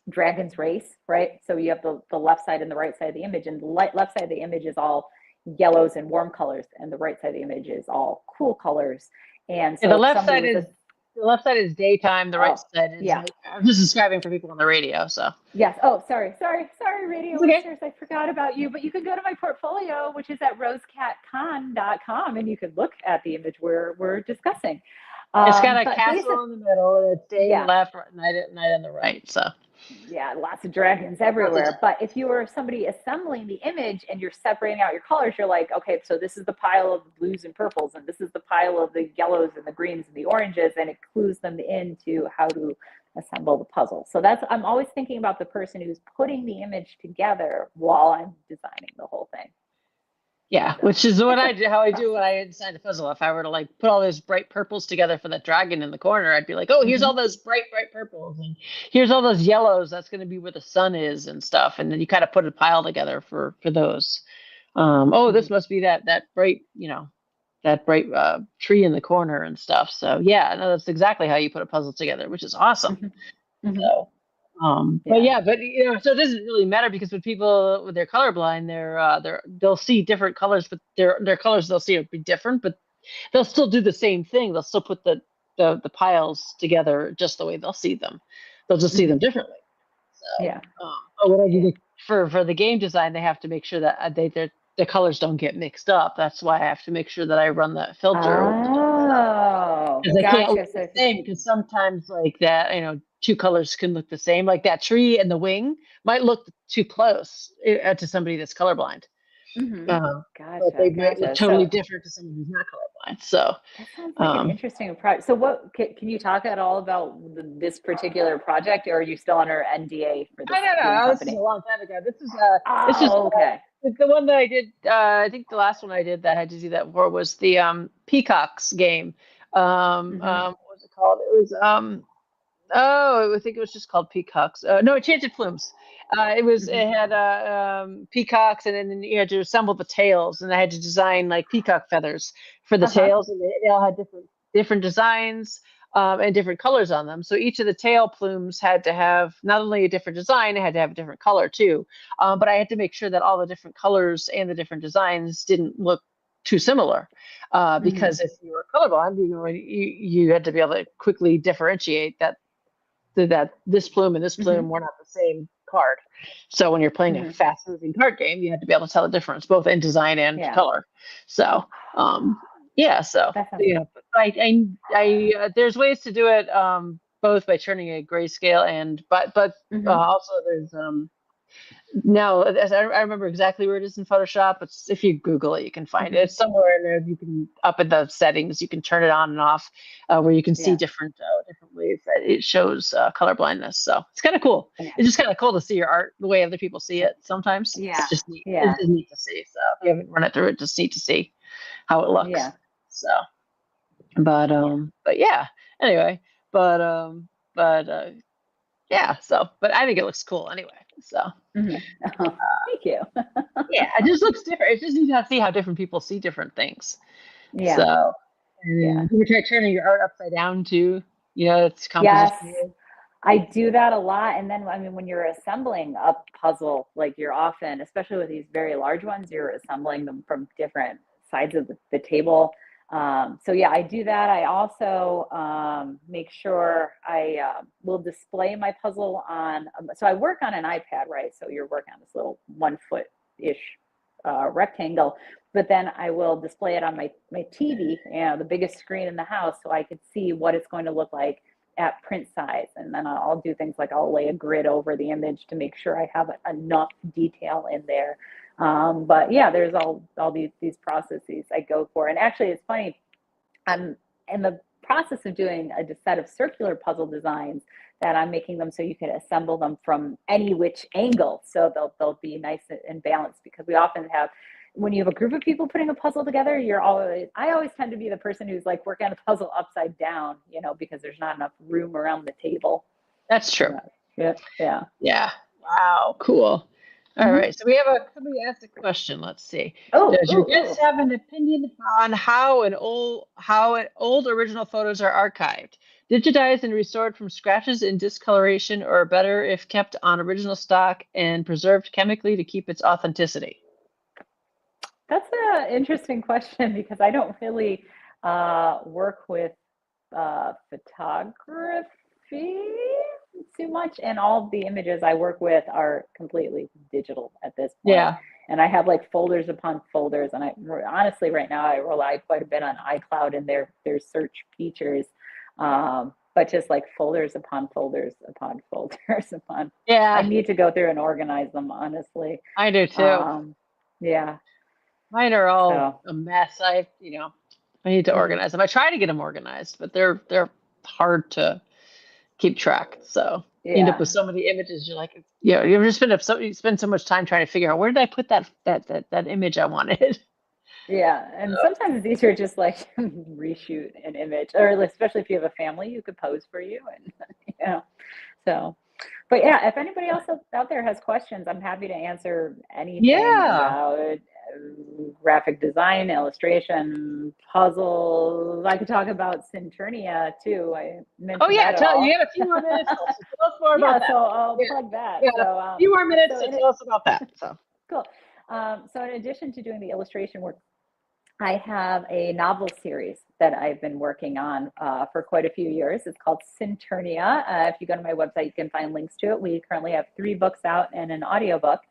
Dragon's Race, right? So you have the left side and the right side of the image, and the left side of the image is all yellows and warm colors, and the right side of the image is all cool colors. And so the left side is daytime. The right side is yeah. I'm just describing for people on the radio. So yes. Oh, sorry, radio okay. listeners. I forgot about you, but you can go to my portfolio, which is at rosecatcon.com, and you can look at the image we're discussing. It's got a castle in the middle, and it's day left, night on the right. So yeah, lots of dragons everywhere. But if you were somebody assembling the image and you're separating out your colors, you're like, okay, so this is the pile of blues and purples, and this is the pile of the yellows and the greens and the oranges, and it clues them into how to assemble the puzzle. So I'm always thinking about the person who's putting the image together while I'm designing the whole thing. Yeah, which is what how I do when I design a puzzle. If I were to like put all those bright purples together for that dragon in the corner, I'd be like, oh, here's all those bright purples, and here's all those yellows. That's going to be where the sun is and stuff. And then you kind of put a pile together for those. This must be that bright, that bright tree in the corner and stuff. So yeah, no, that's exactly how you put a puzzle together, which is awesome. So. But so it doesn't really matter because when people when they're colorblind, they'll see different colors, but their colors they'll see will be different, but they'll still do the same thing. They'll still put the piles together just the way they'll see them. They'll just see them differently. So what I do for the game design, they have to make sure that the colors don't get mixed up. That's why I have to make sure that I run that filter. Because they can't look the same. Because sometimes like that, two colors can look the same. Like that tree and the wing might look too close to somebody that's colorblind. But they might look totally different to someone who's not colorblind. So that sounds like an interesting project. So what can you talk at all about this particular project, or are you still under NDA for this? I don't know. This is a long time ago. This is okay. The one that I did, I think the last one I did that I had to do that for was the Peacocks game. What was it called? It was I think it was just called Peacocks. No, Enchanted Plumes. It had peacocks, and then you had to assemble the tails, and I had to design like peacock feathers for the tails, and they all had different designs and different colors on them. So each of the tail plumes had to have not only a different design, it had to have a different color too. But I had to make sure that all the different colors and the different designs didn't look too similar, because if you were colorblind, you had to be able to quickly differentiate that this plume and this plume were not the same card. So when you're playing a fast moving card game, you had to be able to tell the difference both in design and color. So there's ways to do it both by turning a grayscale and but also there's now, I remember exactly where it is in Photoshop. But if you Google it, you can find it. It's somewhere in there. You can up in the settings. You can turn it on and off, where you can see different ways that it shows color blindness. So it's kind of cool. Yeah. It's just kind of cool to see your art the way other people see it. Sometimes it's just neat. Yeah. It's just neat to see. So if you haven't run it through, it's just neat to see how it looks. Yeah. So, but anyway, but I think it looks cool anyway. So thank you. Yeah, it just looks different. It's just neat to see how different people see different things. Yeah. So you try turning your art upside down too. It's composition. Yes, I do that a lot. And then when you're assembling a puzzle, like you're often, especially with these very large ones, you're assembling them from different sides of the table. So I do that. I also make sure I will display my puzzle on, so I work on an iPad, right? So you're working on this little 1 foot-ish rectangle, but then I will display it on my TV, the biggest screen in the house, so I could see what it's going to look like at print size. And then I'll do things like I'll lay a grid over the image to make sure I have enough detail in there. But yeah, there's all these processes I go for. And actually, it's funny, I'm in the process of doing a set of circular puzzle designs that I'm making them so you can assemble them from any which angle. So they'll be nice and balanced, because we often have, when you have a group of people putting a puzzle together, I always tend to be the person who's like working on a puzzle upside down, because there's not enough room around the table. That's true. Yeah. Wow, cool. All right, so we have somebody asked a question. Let's see. Does your guest have an opinion on how old original photos are archived, digitized and restored from scratches in discoloration, or better if kept on original stock and preserved chemically to keep its authenticity? That's an interesting question, because I don't really work with photography too much, and all of the images I work with are completely digital at this point. Yeah. And I have like folders upon folders, and I honestly right now I rely quite a bit on iCloud and their search features, but just like folders upon folders upon folders upon. Yeah. I need to go through and organize them, honestly. I do too. Yeah. Mine are all a mess. I need to organize them. I try to get them organized, but they're hard to keep track. So you end up with so many images. You're like, you ever just spend so much time trying to figure out, where did I put that image I wanted? Yeah, and sometimes it's easier just like reshoot an image, or especially if you have a family who could pose for you, and so. But yeah, if anybody else out there has questions, I'm happy to answer anything about graphic design, illustration, puzzles. I could talk about Saturnia too. I mentioned you have a few more minutes. Tell us more about that. So I'll plug that. Yeah, so, a few more minutes to tell us about that. So cool. So in addition to doing the illustration work, I have a novel series that I've been working on for quite a few years. It's called Saturnia. If you go to my website, you can find links to it. We currently have 3 books out and an audiobook.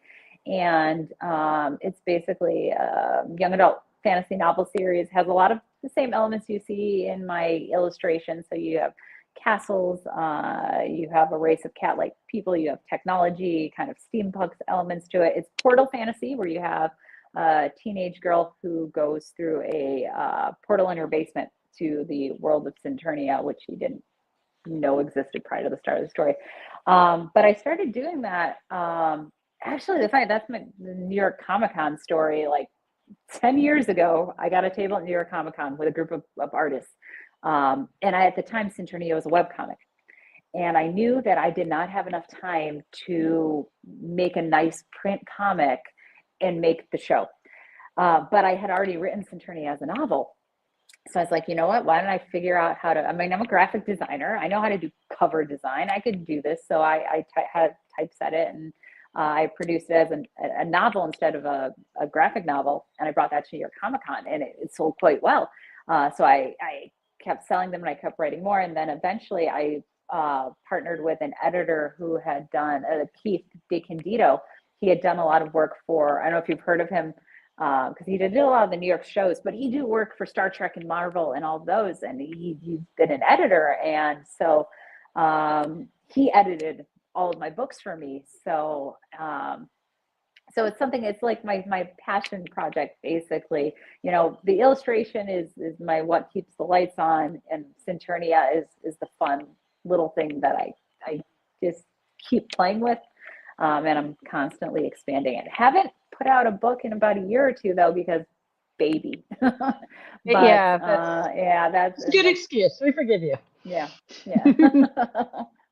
And it's basically a young adult fantasy novel series. Has a lot of the same elements you see in my illustrations. So you have castles, you have a race of cat-like people, you have technology, kind of steampunk elements to it. It's portal fantasy, where you have a teenage girl who goes through a portal in her basement to the world of Saturnia, which she didn't know existed prior to the start of the story. But I started doing that. Actually, that's the New York Comic-Con story. Like 10 years ago, I got a table at New York Comic-Con with a group of artists. And at the time, Saturnia was a webcomic. And I knew that I did not have enough time to make a nice print comic and make the show. But I had already written Saturnia as a novel. So I was like, you know what, why don't I figure out how to, I'm a graphic designer. I know how to do cover design. I could do this. So I had typeset it, and I produced it as a novel instead of a graphic novel. And I brought that to New York Comic-Con, and it sold quite well. So I kept selling them, and I kept writing more. And then eventually I partnered with an editor who had done, Keith DeCandido. He had done a lot of work for, I don't know if you've heard of him, because he did a lot of the New York shows, but he do work for Star Trek and Marvel and all of those. And he's been an editor. And so he edited all of my books for me. So it's something, it's like my passion project, basically. The illustration is my what keeps the lights on, and Saturnia is the fun little thing that I just keep playing with. And I'm constantly expanding it. Haven't put out a book in about a year or two, though, because baby. But, that's a good excuse. We forgive you. Yeah.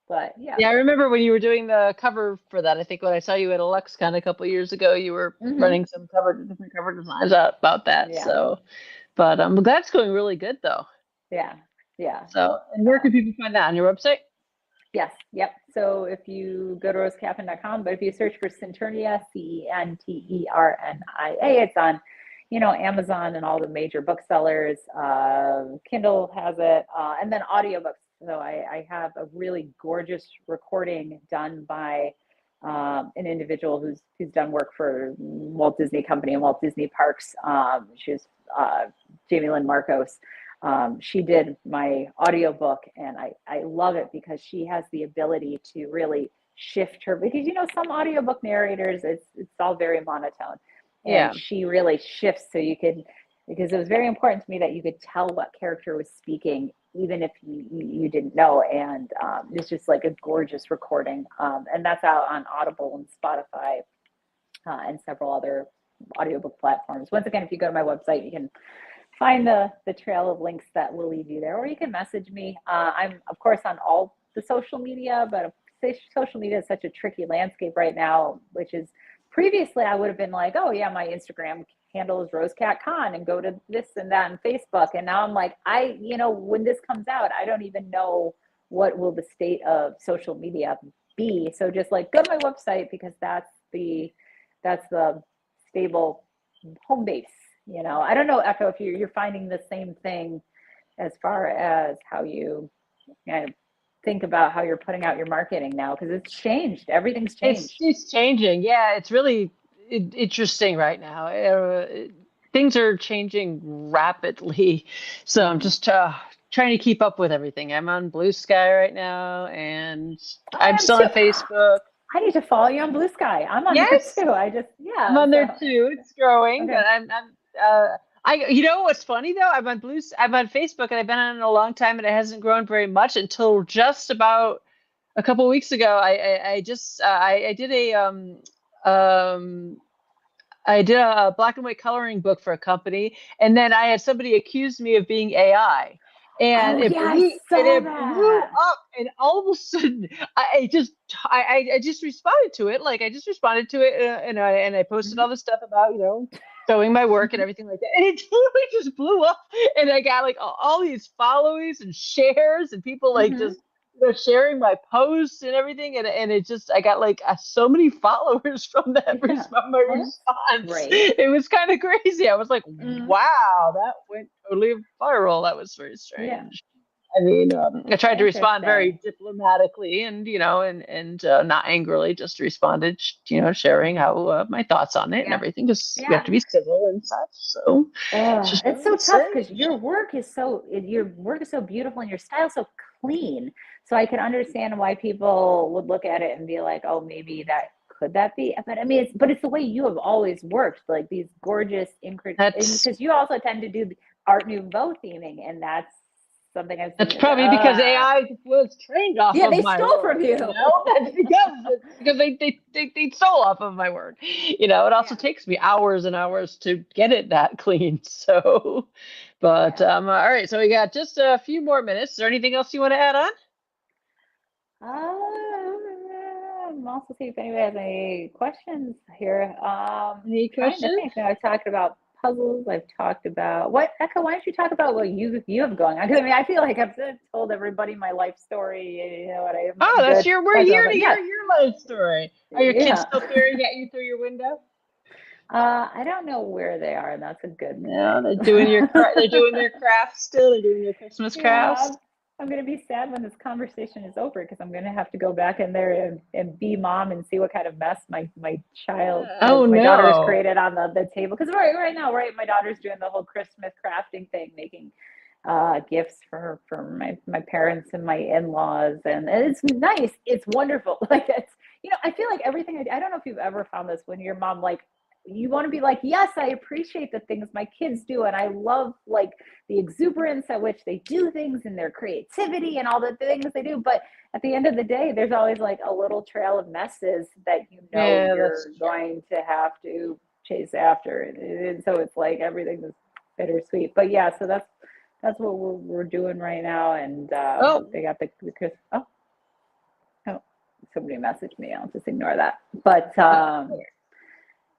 But yeah. Yeah, I remember when you were doing the cover for that. I think when I saw you at AlexCon a couple of years ago, you were running some different cover designs about that. Yeah. So, but I'm glad it's going really good, though. Yeah. So, and where can people find that? On your website? Yes. Yep. So if you go to rosecaffin.com, but if you search for Saturnia, Centernia, it's on, Amazon and all the major booksellers. Kindle has it, and then audiobooks. So I have a really gorgeous recording done by an individual who's done work for Walt Disney Company and Walt Disney Parks. She's Jamie Lynn Marcos. She did my audiobook, and I love it because she has the ability to really shift her, because some audiobook narrators, it's all very monotone, and she really shifts so you could, because it was very important to me that you could tell what character was speaking even if you didn't know. And it's just like a gorgeous recording, and that's out on Audible and Spotify and several other audiobook platforms. Once again, if you go to my website, you can find the trail of links that will lead you there, or you can message me. I'm of course on all the social media, but social media is such a tricky landscape right now, which is, previously I would have been like, oh yeah, my Instagram handle is RoseCatCon, and go to this and that and Facebook. And now I'm like, when this comes out, I don't even know what will the state of social media be. So just like go to my website, because that's the stable home base. I don't know, Echo, if you're finding the same thing as far as how you think about how you're putting out your marketing now, because it's changed. Everything's changed. It's changing. Yeah, it's really interesting right now. Things are changing rapidly, so I'm just trying to keep up with everything. I'm on Blue Sky right now, and I'm still on Facebook. I need to follow you on Blue Sky. I'm on there too. I'm on there too. It's growing, but what's funny though? I'm on Facebook, and I've been on it a long time, and it hasn't grown very much until just about a couple of weeks ago. I did a black and white coloring book for a company, and then I had somebody accuse me of being AI. And it blew up, and all of a sudden, I just responded to it. And I posted all this stuff about showing my work and everything like that, and it totally just blew up. And I got like all these follows and shares, and people just sharing my posts and everything, and it just, I got like so many followers from that my response. Great. It was kind of crazy. I was like, wow, that went totally viral. That was very strange. Yeah. I mean, I tried to respond very diplomatically and not angrily, just responded, sharing how my thoughts on it and everything, because you have to be civil and such. So it's so tough, because your work is so beautiful and your style so clean. So I can understand why people would look at it and be like, oh, maybe could that be? But I mean, it's the way you have always worked, like these gorgeous because you also tend to do Art Nouveau theming, and that's something I've seen. That's probably because AI was trained off of my stole work, from you. That's because they stole off of my work. It also takes me hours and hours to get it that clean. So, but all right. So we got just a few more minutes. Is there anything else you want to add on? I'm also see if anybody has any questions here. Any questions? I've talked about puzzles. I've talked about Echo, why don't you talk about what you have going on? Because I mean, I feel like I've told everybody my life story. What I am. Oh, that's we're here to hear your life story. Are your kids still staring at you through your window? I don't know where they are, and that's a good. No, they're doing they're doing their crafts still. They're doing their Christmas crafts. I'm going to be sad when this conversation is over, because I'm going to have to go back in there and be mom and see what kind of mess my child, my daughter has created on the table. Because right now, my daughter's doing the whole Christmas crafting thing, making gifts for my parents and my in-laws, and it's nice. It's wonderful. Like it's, I feel like everything. I don't know if you've ever found this when your mom, like, you want to be like, yes, I appreciate the things my kids do, and I love like the exuberance at which they do things and their creativity and all the things they do. But at the end of the day, there's always like a little trail of messes that you're going to have to chase after, and so it's like everything is bittersweet. But yeah, so that's what we're doing right now, and they got the Christmas. Oh, somebody messaged me. I'll just ignore that. But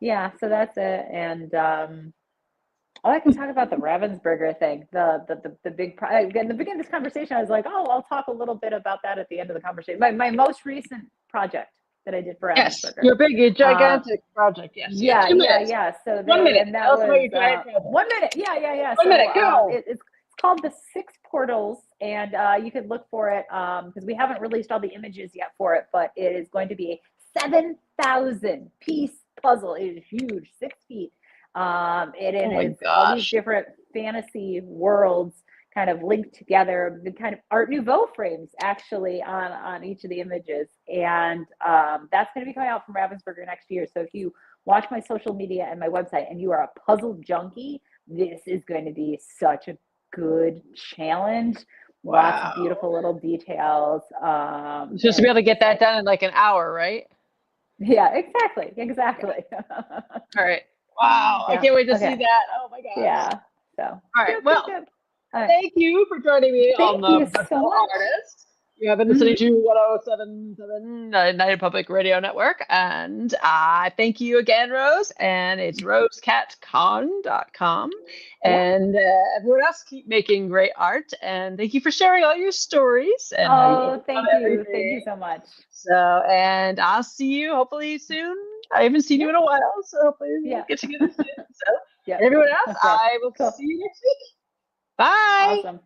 yeah, so that's it. And I can talk about the Ravensburger thing, the big again, the beginning of this conversation, I was like, oh, I'll talk a little bit about that at the end of the conversation. My most recent project that I did for Ravensburger. Your gigantic project. Yes. Yeah. So 1 minute. And that was 1 minute. Yeah. 1 minute. Go. It's called the Six Portals, and you can look for it because we haven't released all the images yet for it, but it is going to be 7,000 piece puzzle. It is huge, 6 feet. It Oh my is all these gosh. different fantasy worlds kind of linked together, the kind of Art Nouveau frames actually on each of the images. And that's going to be coming out from Ravensburger next year. So if you watch my social media and my website and you are a puzzle junkie, this is going to be such a good challenge. Lots of Wow. beautiful little details. You're supposed to be able to get that done in like an hour, right? Yeah, exactly. All right. Wow. I Yeah. can't wait to see Okay. that. Oh my gosh. Yeah. So All right. good, good, Well, good. All right. thank you for joining me on Thank the you so Virtual much. Artist. You have been listening to 1077 United Public Radio Network. And thank you again, Rose. And it's rosecatcon.com. Yeah. And everyone else, keep making great art. And thank you for sharing all your stories and how you Oh, overcome thank you. Thank you everything. so much. So, and I'll see you hopefully soon. I haven't seen you Yeah. in a while, so hopefully we'll Yeah. get together soon. So, Yeah. everyone else, Okay. I will Cool. see you next week. Bye. Awesome.